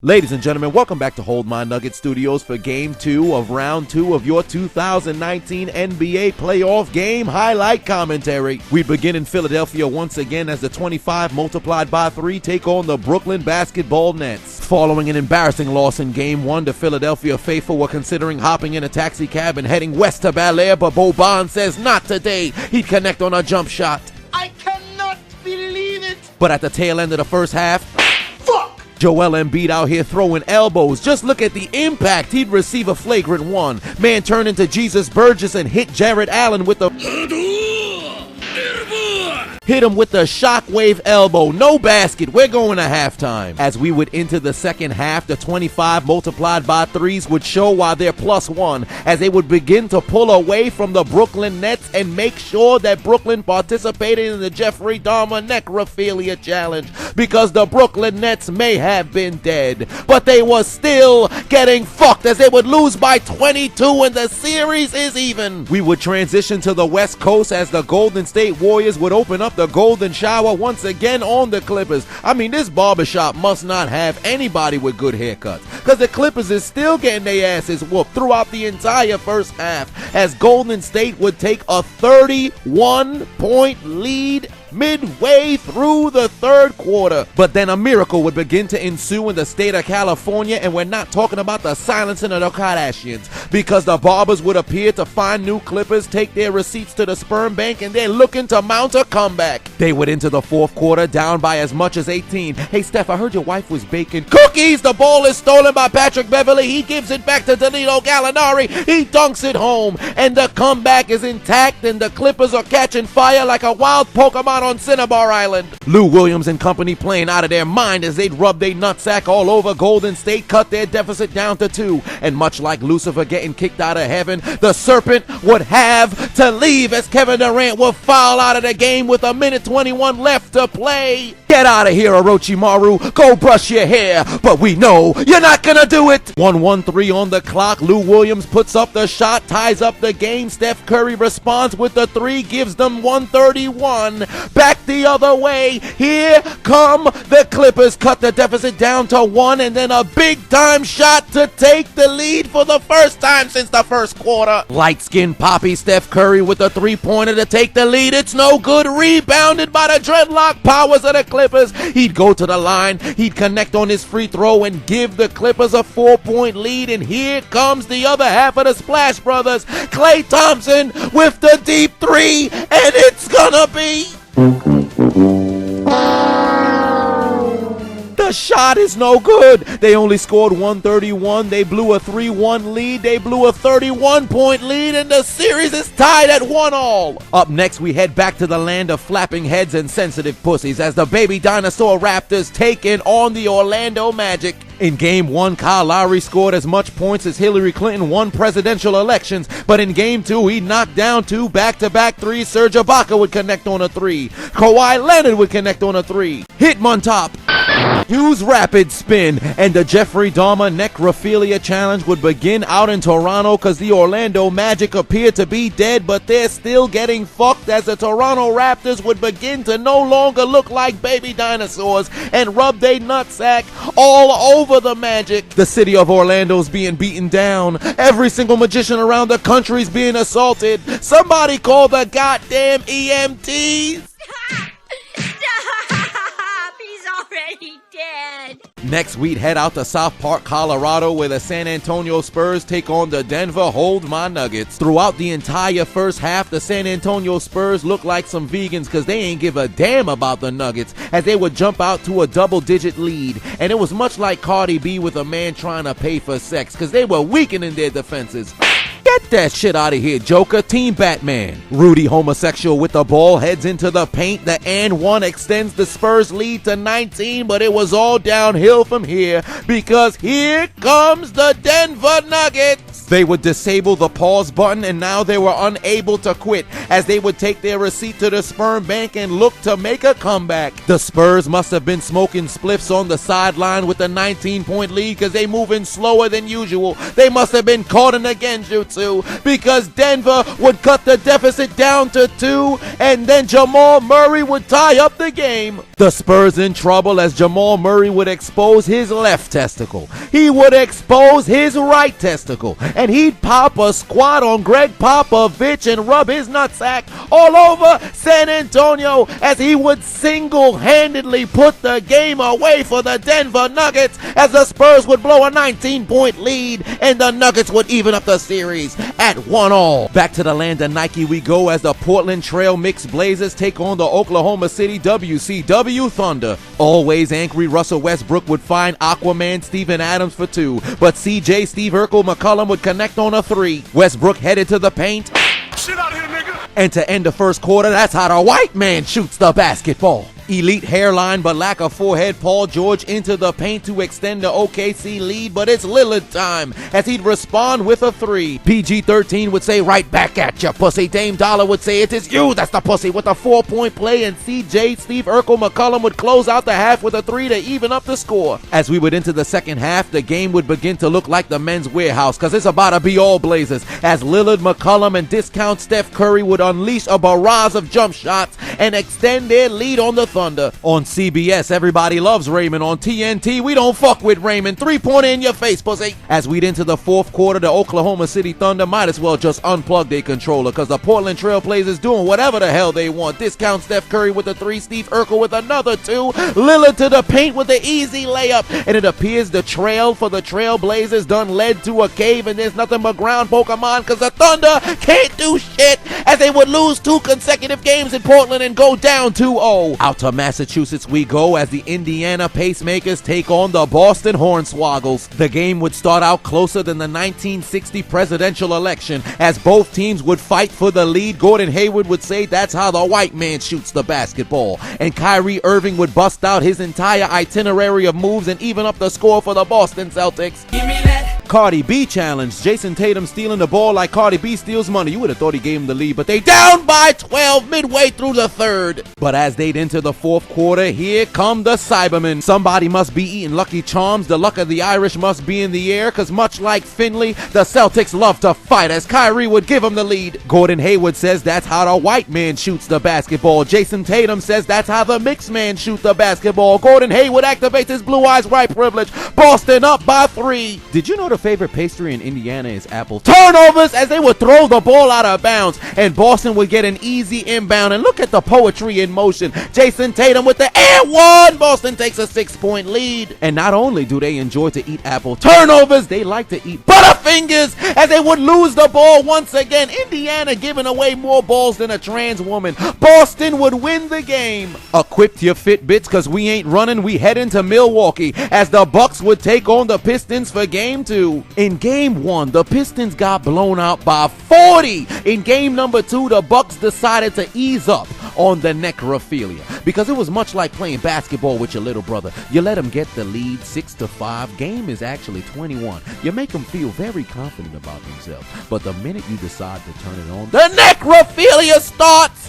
Ladies and gentlemen, welcome back to Hold My Nugget Studios for Game 2 of Round 2 of your 2019 NBA Playoff Game Highlight Commentary. We begin in Philadelphia once again as the 25 multiplied by 3 take on the Brooklyn Basketball Nets. Following an embarrassing loss in Game 1, the Philadelphia faithful were considering hopping in a taxi cab and heading west to Bel Air, but Boban says not today. He'd connect on a jump shot. I cannot believe it! But at the tail end of the first half, Joel Embiid out here throwing elbows. Just look at the impact. He'd receive a flagrant one. Man turned into Jesus Burgess and hit Jared Allen with the hit him with the shockwave elbow. No basket. We're going to halftime. As we would enter the second half, the 25 multiplied by 3s would show why they're +1, as they would begin to pull away from the Brooklyn Nets and make sure that Brooklyn participated in the Jeffrey Dahmer necrophilia challenge, because the Brooklyn Nets may have been dead, but they were still getting fucked, as they would lose by 22 and the series is even. We would transition to the West Coast as the Golden State Warriors would open up the golden shower once again on the Clippers. I mean, this barbershop must not have anybody with good haircuts, because the Clippers is still getting their asses whooped throughout the entire first half, as Golden State would take a 31-point lead midway through the third quarter. But then a miracle would begin to ensue in the state of California, and we're not talking about the silencing of the Kardashians, because the barbers would appear to find new Clippers, take their receipts to the sperm bank, and they're looking to mount a comeback. They would enter the fourth quarter down by as much as 18. Hey Steph, I heard your wife was baking cookies. The ball is stolen by Patrick Beverly. He gives it back to Danilo Gallinari. He dunks it home, and the comeback is intact, and the Clippers are catching fire like a wild Pokemon on Cinnabar Island. Lou Williams and company playing out of their mind as they'd rub their nutsack all over Golden State, cut their deficit down to 2. And much like Lucifer getting kicked out of heaven, the serpent would have to leave, as Kevin Durant would foul out of the game with a minute 21 left to play. Get out of here, Orochimaru. Go brush your hair. But we know you're not gonna do it. 1:13 on the clock. Lou Williams puts up the shot, ties up the game. Steph Curry responds with the 3, gives them 131. Back the other way. Here come the Clippers. Cut the deficit down to 1, and then a big-time shot to take the lead for the first time since the first quarter. Light-skinned Poppy Steph Curry with a 3-pointer to take the lead. It's no good. Rebounded by the dreadlock powers of the Clippers. He'd go to the line. He'd connect on his free throw and give the Clippers a 4-point lead. And here comes the other half of the Splash Brothers. Klay Thompson with the deep 3, and it's gonna be... The shot is no good. They only scored 131. They blew a 3-1 lead. They blew a 31-point lead, and the series is tied at 1-all. Up next, we head back to the land of flapping heads and sensitive pussies as the baby dinosaur Raptors take in on the Orlando Magic. In Game 1, Kyle Lowry scored as much points as Hillary Clinton won presidential elections, but in Game 2, he knocked down 2 back-to-back threes. Serge Ibaka would connect on a 3. Kawhi Leonard would connect on a 3. Hitman top. Use rapid spin, and the Jeffrey Dahmer necrophilia challenge would begin out in Toronto, because the Orlando Magic appear to be dead, but they're still getting fucked, as the Toronto Raptors would begin to no longer look like baby dinosaurs and rub their nutsack all over the Magic. The city of Orlando's being beaten down. Every single magician around the country's being assaulted. Somebody call the goddamn EMTs. Next, we'd head out to South Park, Colorado, where the San Antonio Spurs take on the Denver Hold My Nuggets. Throughout the entire first half, the San Antonio Spurs look like some vegans, because they ain't give a damn about the Nuggets, as they would jump out to a double-digit lead. And it was much like Cardi B with a man trying to pay for sex, because they were weakening their defenses. Get that shit out of here, Joker. Team Batman. Rudy homosexual with the ball heads into the paint. The and 1 extends the Spurs lead to 19, but it was all downhill from here, because here comes the Denver Nuggets. They would disable the pause button, and now they were unable to quit, as they would take their receipt to the sperm bank and look to make a comeback. The Spurs must have been smoking spliffs on the sideline with a 19-point lead, because they moving slower than usual. They must have been caught in the genjutsu. to, because Denver would cut the deficit down to 2, and then Jamal Murray would tie up the game. The Spurs in trouble as Jamal Murray would expose his left testicle. He would expose his right testicle, and he'd pop a squat on Greg Popovich and rub his nutsack all over San Antonio as he would single-handedly put the game away for the Denver Nuggets as the Spurs would blow a 19-point lead and the Nuggets would even up the series at 1-all. Back to the land of Nike we go as the Portland Trail Mix Blazers take on the Oklahoma City WCW Thunder. Always angry Russell Westbrook would find Aquaman Steven Adams for 2, but CJ Steve Urkel McCollum would connect on a 3. Westbrook headed to the paint. Shit out here, nigga. And to end the first quarter, that's how the white man shoots the basketball. Elite hairline but lack of forehead, Paul George into the paint to extend the OKC lead, but it's Lillard time as he'd respond with a 3. PG-13 would say, right back at ya, pussy. Dame Dollar would say, it is you that's the pussy, with a 4-point play, and CJ Steve Urkel McCollum would close out the half with a 3 to even up the score. As we would enter the second half, the game would begin to look like the men's warehouse, cause it's about to be all Blazers, as Lillard, McCollum, and discount Steph Curry would unleash a barrage of jump shots and extend their lead on the Thunder. On CBS, everybody loves Raymond. On TNT, we don't fuck with Raymond. 3-pointer in your face, pussy. As we'd enter the fourth quarter, the Oklahoma City Thunder might as well just unplug their controller, because the Portland Trail Blazers doing whatever the hell they want. Discount Steph Curry with a 3, Steve Urkel with another 2, Lillard to the paint with an easy layup, and it appears the trail for the Trail Blazers done led to a cave, and there's nothing but ground Pokemon, because the Thunder can't do shit as they would lose 2 consecutive games in Portland and go down 2-0. Out to Massachusetts we go as the Indiana Pacemakers take on the Boston Hornswoggles. The game would start out closer than the 1960 presidential election as both teams would fight for the lead. Gordon Hayward would say that's how the white man shoots the basketball, and Kyrie Irving would bust out his entire itinerary of moves and even up the score for the Boston Celtics. Give me that. Cardi B challenge. Jason Tatum stealing the ball like Cardi B steals money. You would have thought he gave him the lead, but they down by 12 midway through the third. But as they'd enter the fourth quarter, here come the Cybermen. Somebody must be eating Lucky Charms. The luck of the Irish must be in the air, because much like Finley, the Celtics love to fight as Kyrie would give him the lead. Gordon Hayward says that's how the white man shoots the basketball. Jason Tatum says that's how the mixed man shoots the basketball. Gordon Hayward activates his blue eyes white privilege. Boston up by 3. Did you know the favorite pastry in Indiana is apple? Turnovers as they would throw the ball out of bounds, and Boston would get an easy inbound, and look at the poetry in motion. Jason Tatum with the air 1. Boston takes a 6-point lead. And not only do they enjoy to eat apple turnovers, they like to eat Butterfingers as they would lose the ball once again. Indiana giving away more balls than a trans woman. Boston would win the game. Equip your Fitbits, because we ain't running. We head into Milwaukee as the Bucks would take on the Pistons for game 2. In game 1, the Pistons got blown out by 40. In game number 2, the Bucks decided to ease up on the necrophilia, because it was much like playing basketball with your little brother. You let him get the lead 6-5. Game is actually 21. You make them feel very confident about themselves, but the minute you decide to turn it on, the necrophilia starts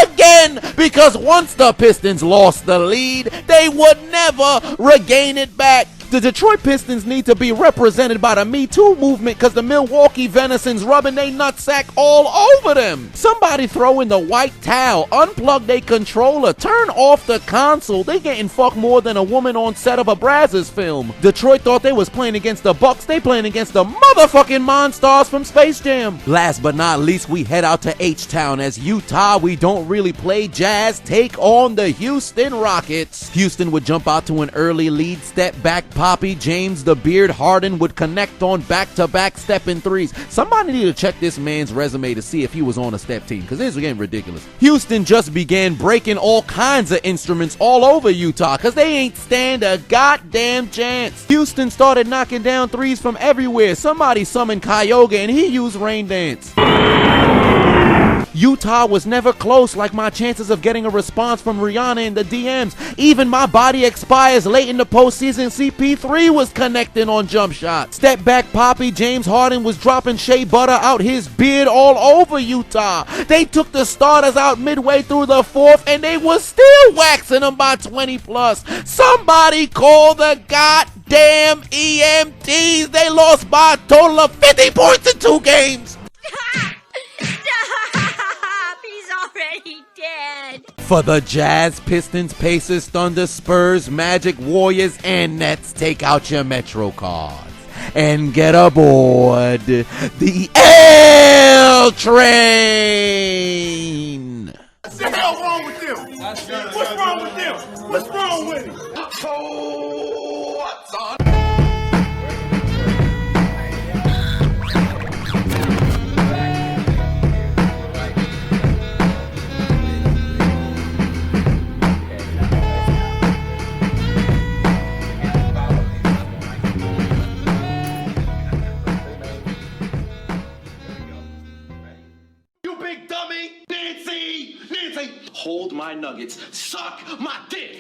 again, because once the Pistons lost the lead, they would never regain it back. The Detroit Pistons need to be represented by the Me Too movement, because the Milwaukee Venisons rubbing they nutsack all over them. Somebody throw in the white towel, unplug their controller, turn off the console. They getting fucked more than a woman on set of a Brazzers film. Detroit thought they was playing against the Bucks. They playing against the motherfucking Monstars from Space Jam. Last but not least, we head out to H-Town as Utah, we don't really play jazz, take on the Houston Rockets. Houston would jump out to an early lead, step back, Poppy, James the Beard Harden would connect on back-to-back stepping 3s. Somebody need to check this man's resume to see if he was on a step team, because this is getting ridiculous. Houston just began breaking all kinds of instruments all over Utah, because they ain't stand a goddamn chance. Houston started knocking down 3s from everywhere. Somebody summoned Kyogre and he used Rain Dance. Utah was never close like my chances of getting a response from Rihanna in the DMs. Even my body expires late in the postseason. CP3 was connecting on jump shots. Step back Poppy, James Harden was dropping shea butter out his beard all over Utah. They took the starters out midway through the fourth and they was still waxing them by 20 plus. Somebody call the goddamn EMTs. They lost by a total of 50 points in 2 games. For the Jazz, Pistons, Pacers, Thunder, Spurs, Magic, Warriors, and Nets, take out your Metro cards and get aboard the L train. What the hell wrong with them? What's wrong with them? What's wrong with it? What's on? Big dummy! Nancy! Hold my nuggets. Suck my dick!